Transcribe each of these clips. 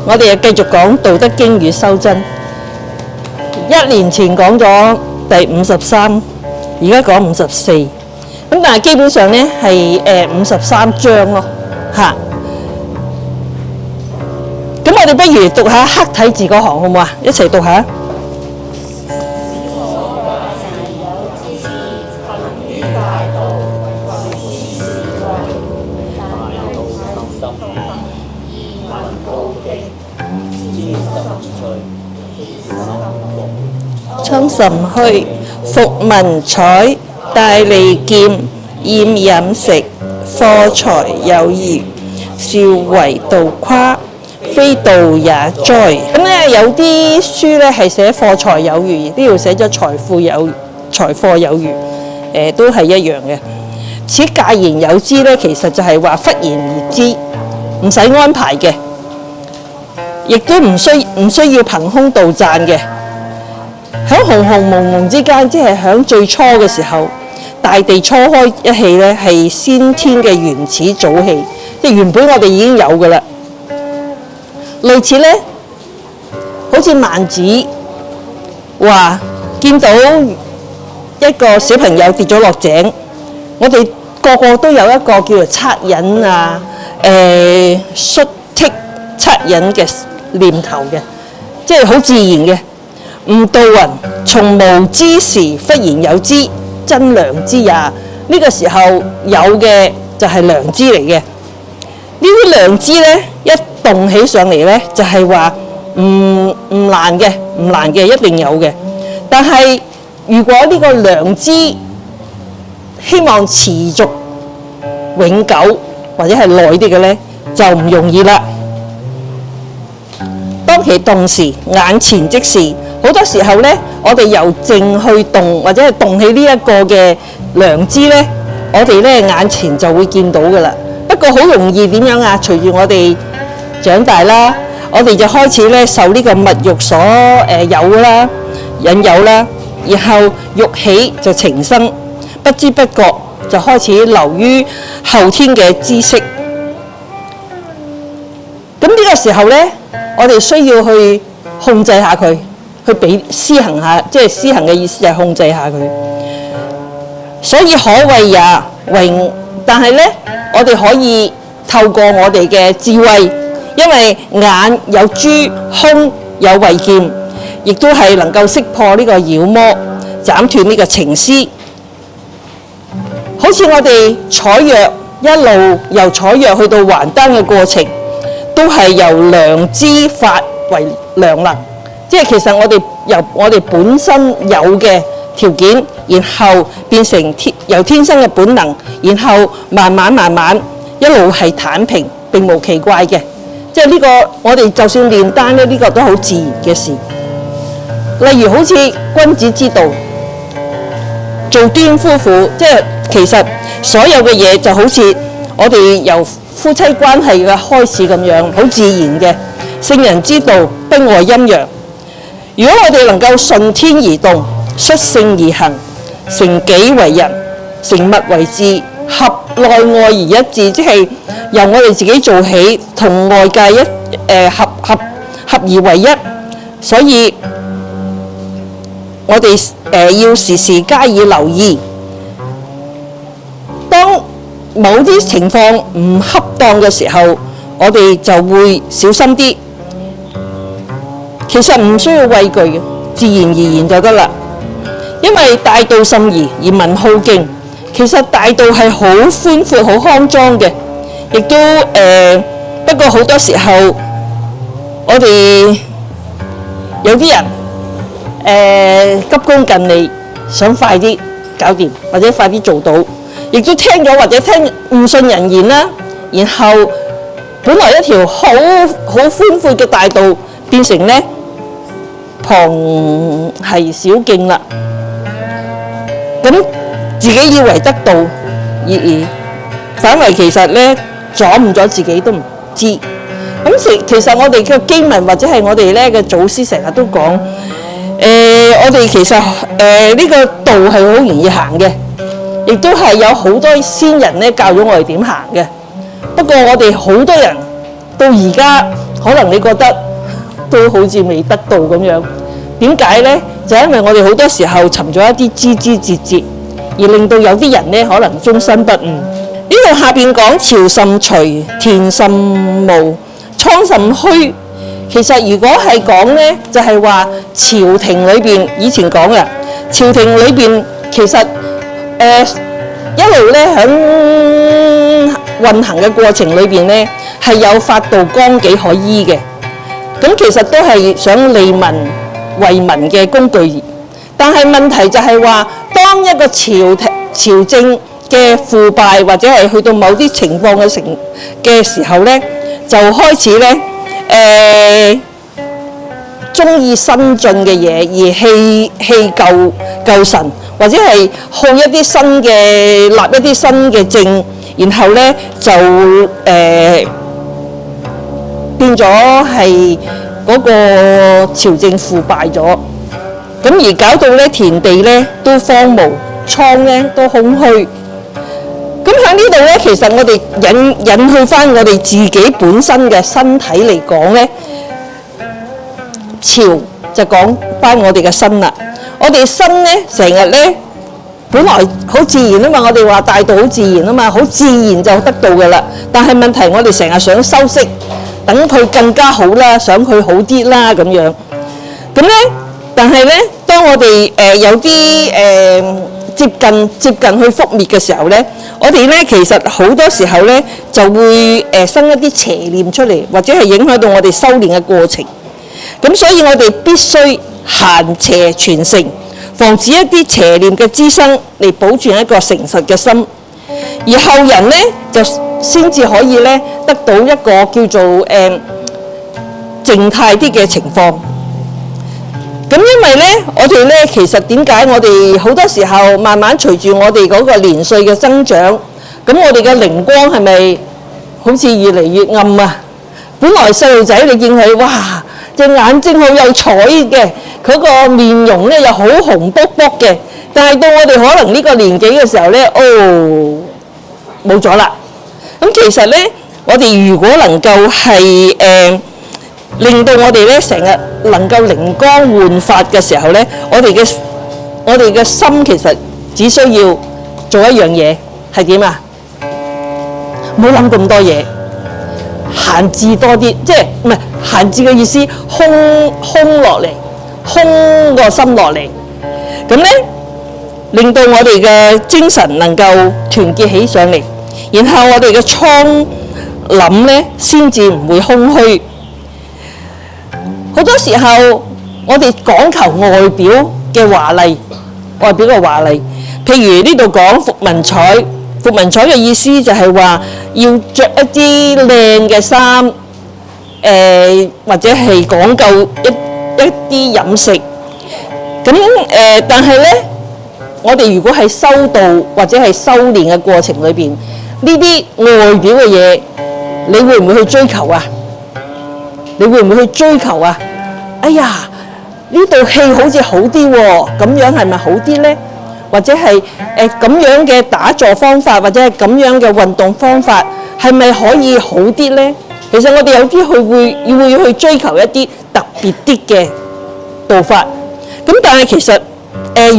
我哋又繼續講《道德經》與修真。1年前講咗第53，而家講54。咁但係基本上咧係53章咯，嚇。咁我哋不如讀下黑體字嗰行好唔好啊？一齊讀下。親甚虛，服文采，大利劍，厭飲食，貨財有餘，是為道誇，非道也哉。咁咧有啲書咧係寫貨財有餘，呢度寫咗財貨有餘，都係一樣嘅。此介然有之咧，其實就係話忽然而知，唔使安排嘅，亦都唔需要憑空杜撰嘅。喺紅紅蒙蒙之間，即係喺最初嘅時候，大地初開一氣咧，係先天嘅原始早氣，即係原本我哋已經有嘅啦。類似咧，好似孟子話見到一個小朋友跌咗落井，我哋個個都有一個叫做惻隱啊、率剔惻隱嘅念頭嘅，即係好自然嘅。悟道云：從無知時忽然有知，真良知也。呢個時候有嘅就係良知嚟嘅。呢啲良知咧一動起上嚟咧，就係話唔難嘅，一定有嘅。但係如果呢個良知希望持續永久或者係耐啲嘅咧，就唔容易啦。當其動時，眼前即是。好多時候咧，我哋由靜去動，或者係動起呢一個嘅良知咧，我哋咧眼前就會見到噶啦。不過好容易點樣啊？隨住我哋長大啦，我哋就開始咧受呢個物欲所誘啦、引誘啦，然後欲起就情生，不知不覺就開始流於後天嘅知識。咁呢個時候咧，我哋需要去控制下佢。去施行下，即係施行嘅意思就係控制下佢。所以可畏也為，但係咧，我哋可以透過我哋嘅智慧，因為眼有珠，胸有慧劍，亦都係能夠識破呢個妖魔，斬斷呢個情絲。好似我哋採藥一路由採藥去到還丹嘅過程，都係由良知發為良能。即係其實我哋由我哋本身有嘅條件，然後變成由天生嘅本能，然後慢慢一路係坦平，並無奇怪嘅。即係呢個我哋就算煉丹咧，呢個都好自然嘅事。例如好似君子之道，做端夫婦，即係其實所有嘅嘢就好似我哋由夫妻關係嘅開始咁樣，好自然嘅。聖人之道，不外陰陽。如果我哋能夠順天而動，率性而行，成己為仁，成物為智，合內外而一致，即係由我哋自己做起，同外界合而為一。所以我哋要時時加以留意，當某啲情況唔恰當嘅時候，我哋就會小心啲。其實唔需要畏懼嘅，自然而然就得啦。因為大道甚夷而民好徑，其實大道係好寬闊、好康莊嘅，亦都不過好多時候我哋有啲人急功近利，想快啲搞掂或者快啲做到，亦都聽咗或者聽唔信人言啦，然後本來一條好寬闊嘅大道變成咧旁係小徑啦，咁自己以為得道，而反為其實咧阻誤咗自己都唔知。咁其實我哋嘅經文或者係我哋咧嘅祖師成日都講，我哋其實呢個道係好容易行嘅，亦都係有好多先人咧教咗我哋點行嘅。不過我哋好多人到而家可能你覺得都好似未得到咁樣。點解呢？就因為我哋好多時候尋咗一啲枝枝節節，而令到有啲人呢可能終身不悟。呢度下邊講朝甚垂，田甚蕪，倉甚虛。其實如果係講呢，就係話朝廷裏邊以前講嘅，朝廷裏邊其實一路呢喺運行嘅過程裏邊呢，係有法度綱紀可依嘅。咁其實都係想利民為民嘅工具。但係問題就係話，當一個朝政嘅腐敗或者係去到某啲情況嘅時候呢，就開始呢中意新進嘅嘢，而棄舊神，或者係好一啲新嘅立一啲新嘅政，然後呢就變咗係嗰個朝政腐敗咗，咁而搞到呢田地呢都荒蕪，倉呢都空虛。咁喺呢度呢，其實我哋引去翻我哋自己本身嘅身體嚟講呢，朝就講翻我哋嘅身啦。我哋身呢成日呢，本來好自然啊嘛，我哋話大道好自然啊嘛，好自然就得到噶啦。但係問題我哋成日想修飾，等佢更加好啦，想佢好啲啦咁樣。咁呢，但係呢，當我哋有啲接近去覆滅嘅時候呢，我哋呢其實好多時候呢就會生一啲邪念出嚟，或者係影響到我哋修煉嘅過程。咁所以我哋必須閒邪全成，防止一啲邪念嘅滋生，嚟保存一個誠實嘅心。而後人呢就先至可以呢得到一個叫做靜態啲嘅情況。咁因為呢，我哋呢其實點解我哋好多時候慢慢隨住我哋嗰個年歲嘅增長，咁我哋嘅靈光係咪好似越嚟越暗啊？本來細路仔你見佢哇，隻眼睛好有彩嘅，佢個面容呢又好紅卜卜嘅，但係到我哋可能呢個年紀嘅時候呢，冇咗啦。咁其實呢，我哋如果能夠係令到我哋呢成日能夠靈光煥發嘅時候呢，我哋嘅心其實只需要做一樣嘢，係點啊？唔好諗咁多嘢，閒置多啲，即係唔係閒置嘅意思，空落嚟，空個心落嚟，咁呢，令到我哋嘅精神能夠團結起上嚟，然後我哋嘅倉諗呢先至唔會空虛。好多時候我哋講求外表嘅華麗，譬如呢度講服文采，服文采嘅意思就係話要着一啲靚嘅衫，或者係講究一啲飲食。咁但係呢，我哋如果係修道或者係修練嘅過程裏邊，呢啲外表嘅嘢，你會唔會去追求啊？哎呀，呢道氣好似好啲喎，咁樣係咪好啲呢？或者係咁樣嘅打坐方法，或者係咁樣嘅運動方法，係咪可以好啲呢？其實我哋有啲會去追求一啲特別啲嘅道法。咁但係其實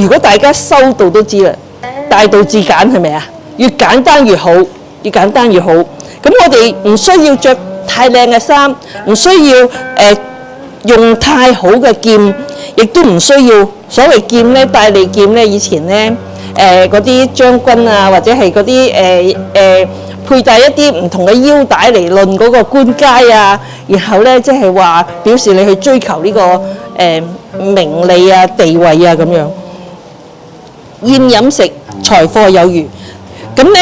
如果大家修道都知啦，大道至簡係咪啊？越簡單越好，咁我哋唔需要着太靚嘅衫，唔需要用太好嘅劍，亦都唔需要所謂劍呢，帶利劍呢。以前呢嗰啲將軍啊，或者係嗰啲佩戴一啲唔同嘅腰帶嚟論嗰個官階啊，然後呢即係話表示你去追求呢個名利啊、地位啊咁樣。厭飲食，財貨有餘。咁呢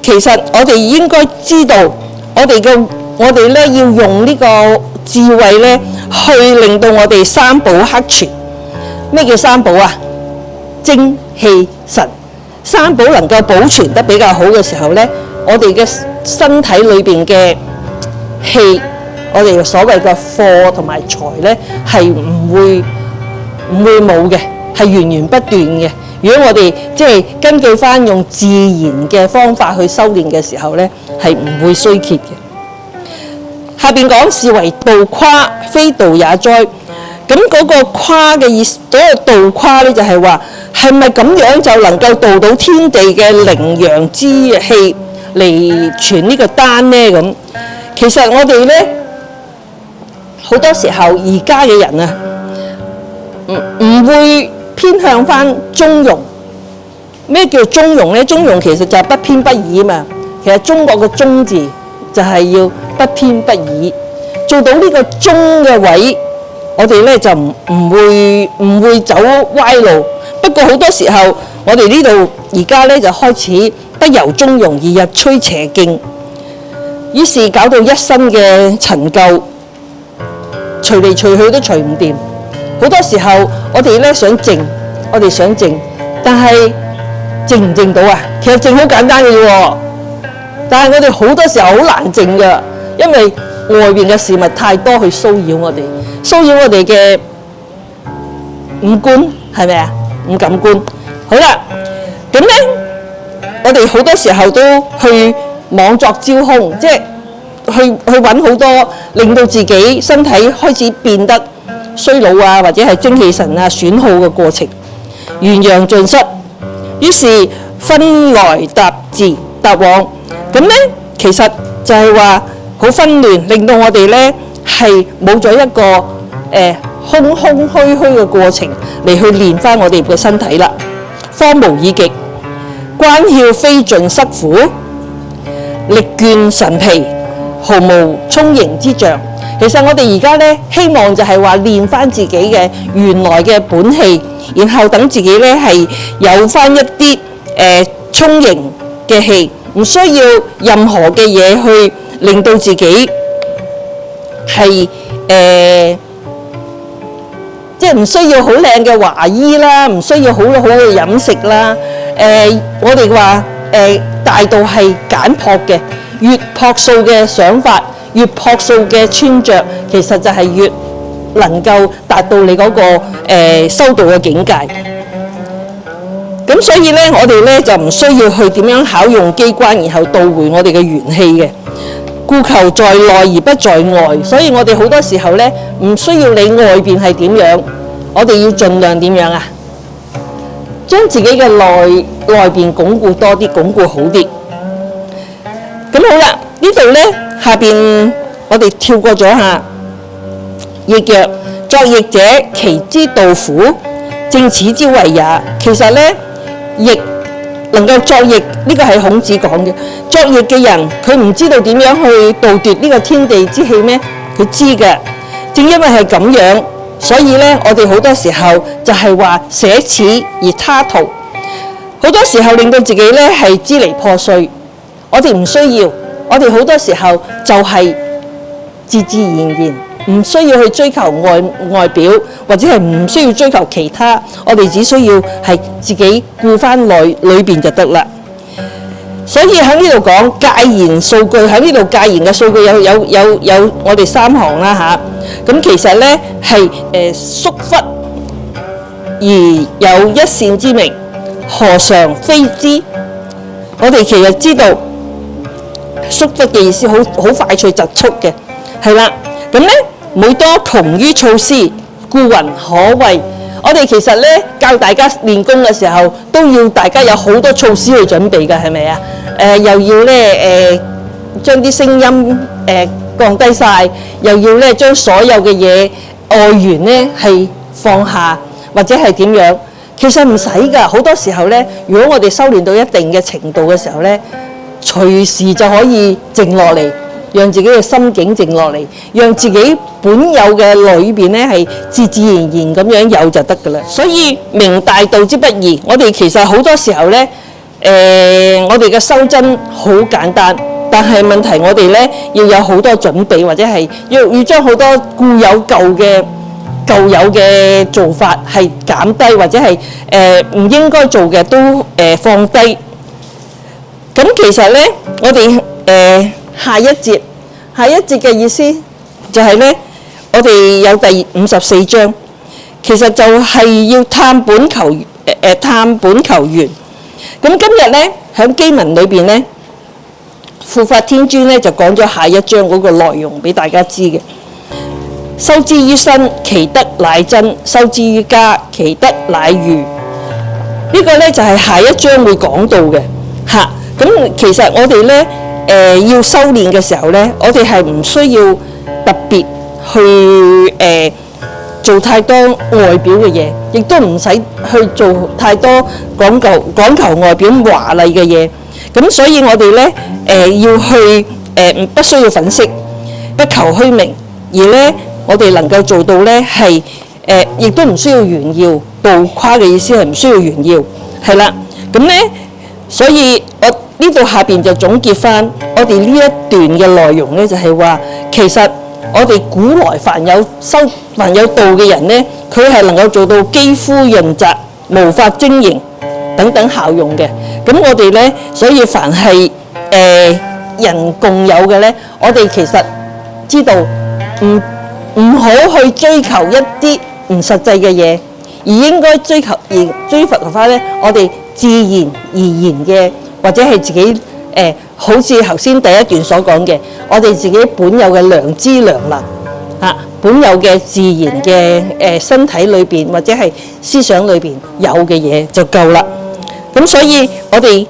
其實我哋應該知道，我哋呢要用呢個智慧呢，去令到我哋三寶克全。咩叫三寶啊？精氣神。三寶能夠保存得比較好嘅時候呢，我哋嘅身體裏邊嘅氣，我哋所謂嘅貨同埋財呢，係唔會冇嘅，係源源不斷嘅。如果我哋即係根據翻用自然嘅方法去修煉嘅時候呢，係唔會衰竭嘅。下邊講是為道誇，非道也哉。咁嗰個誇嘅意思，嗰個道誇咧就係話，係咪咁樣就能夠度到天地嘅靈陽之氣嚟傳呢個丹呢？咁其實我哋咧好多時候而家嘅人啊，唔會偏向翻中庸。咩叫中庸咧？中庸其實就係不偏不倚嘛。其實中國嘅中字就係要不偏不倚，做到呢個中嘅位。我哋咧就唔會走歪路，不過好多時候我哋呢度而家咧就開始不由中庸而入趨邪徑，於是搞到一身嘅陳舊，除嚟除去都除唔掂。好多時候我哋咧想靜，但係靜唔靜到啊？其實靜好簡單嘅喎，但係我哋好多時候好難靜㗎，因為外邊嘅事物太多去騷擾我哋。騷擾我哋嘅五官，係咪啊？五感官。好啦，咁咧，我哋好多時候都去妄作招凶，即係去揾好多令到自己身體開始變得衰老啊，或者係精氣神啊損耗嘅過程，元陽盡失。於是紛來答往，咁咧其實就係話好紛亂，令到我哋咧係冇咗一個空空虛虛嘅過程嚟去練翻我哋嘅身體啦。荒無以極，關竅非盡塞乎，力倦神疲，毫無充盈之象。其實我哋而家咧希望就係話練翻自己嘅原來嘅本氣，然後等自己咧係有翻一啲充盈嘅氣，唔需要任何嘅嘢去令到自己係即係唔需要好靚嘅華衣啦，唔需要好好嘅飲食啦。我哋話大道係簡樸嘅，越樸素嘅想法，越樸素嘅穿着，其實就係越能夠達到你嗰個修道嘅境界。咁所以咧，我哋咧就唔需要去點樣巧用機關，然後導回我哋嘅元氣嘅。故求在內而不在外，所以我哋好多時候咧唔需要理外邊係點樣，我哋要盡量點樣啊？將自己嘅內邊鞏固多啲，鞏固好啲。咁好啦，呢度咧下邊我哋跳過咗下。逆曰：作逆者，其之道乎？正此之謂也。其實咧，逆能夠作逆，呢個係孔子講嘅。作逆嘅人，佢唔知道點樣去盜奪呢個天地之氣咩？佢知嘅。正因為係咁樣，所以咧，我哋好多時候就係話捨此而他途，好多時候令到自己咧係支離破碎。我哋唔需要，我哋好多時候就係自自然然，唔需要去追求外表，或者係唔需要追求其他，我哋只需要係自己顧翻裏邊就得啦。所以喺呢度講戒言數據，喺呢度戒言嘅數據有我哋3行啦嚇。咁其實咧係縮忽而有一線之名，何嘗非之？我哋其實知道縮忽嘅意思好快脆疾速嘅，係啦。咁咧每多窮於措施，故云可畏。我哋其實咧教大家練功嘅時候，都要大家有好多措施去準備㗎，係咪啊？又要咧將啲聲音降低晒，又要咧將所有嘅嘢外緣咧係放下，或者係點樣？其實唔使㗎，好多時候咧，如果我哋修練到一定嘅程度嘅時候咧，隨時就可以靜落嚟。讓自己嘅心境靜落嚟，讓自己本有嘅裏邊咧係自自然然咁樣有就得㗎啦。所以明大道之不易，我哋其實好多時候咧，我哋嘅修真好簡單，但係問題我哋咧要有好多準備，或者係要將好多固有舊有嘅做法係減低，或者係唔應該做嘅都放低。咁其實咧，我哋下一節嘅意思就係咧，我哋有第54章，其實就係要探本求源。咁今日咧喺經文裏邊咧，護法天尊咧就講咗下一章嗰個內容俾大家知嘅。修之於身，其德乃真；修之於家，其德乃餘。呢個咧就係下一章會講到嘅嚇。咁其實我哋咧要修練嘅時候咧，我哋係唔需要特別去做太多外表嘅嘢，亦都唔使去做太多講求外表華麗嘅嘢。咁所以我哋咧要去不需要粉飾，不求虛名，而咧我哋能夠做到咧係亦都唔需要炫耀。道誇嘅意思係唔需要炫耀，係啦。咁咧，所以我呢度下邊就總結翻我哋呢一段嘅內容咧，就係話其實我哋古來凡有道嘅人咧，佢係能夠做到肌膚潤澤、毛髮晶瑩等等效用嘅。咁我哋咧，所以凡係人共有嘅咧，我哋其實知道唔好去追求一啲唔實際嘅嘢，而應該追求翻咧，我哋自然而然嘅，或者係自己好似頭先第一段所講嘅，我哋自己本有嘅良知良能嚇，本有嘅自然嘅身體裏邊或者係思想裏邊有嘅嘢就夠啦。咁所以我哋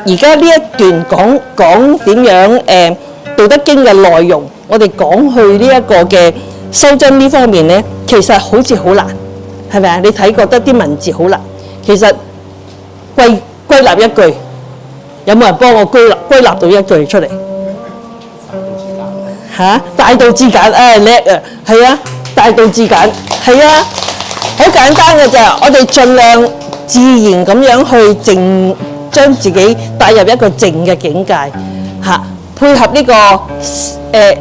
而家呢一段講點樣道德經嘅內容，我哋講去呢一個嘅修真呢方面咧，其實好似好難，係咪啊？你睇覺得啲文字好難，其實歸納一句，有冇人幫我歸納到一句出嚟？嚇，大道至簡，叻啊，係啊，大道至簡，係啊，好簡單嘅咋，我哋盡量自然咁樣去靜，將自己帶入一個靜嘅境界嚇，配合呢個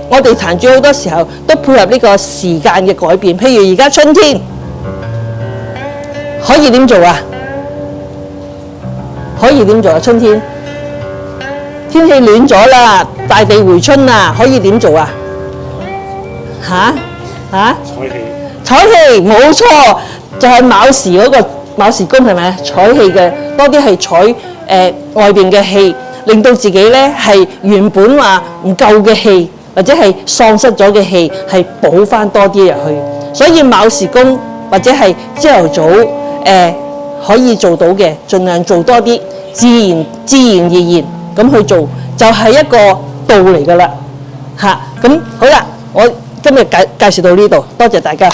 我哋壇主好多時候都配合呢個時間嘅改變，譬如而家春天可以點做啊？可以點做啊？春天天氣暖咗啦，大地回春啦，可以點做啊？採氣冇錯，就係卯時嗰個卯時宮係咪啊？採氣嘅多啲係採外邊嘅氣，令到自己咧係原本話唔夠嘅氣，或者係喪失咗嘅氣，係補翻多啲入去。所以卯時宮或者係朝頭早可以做到嘅，盡量做多啲，自然而然咁去做，就係一個道嚟噶啦嚇。咁好啦，我今日介紹到呢度，多謝大家。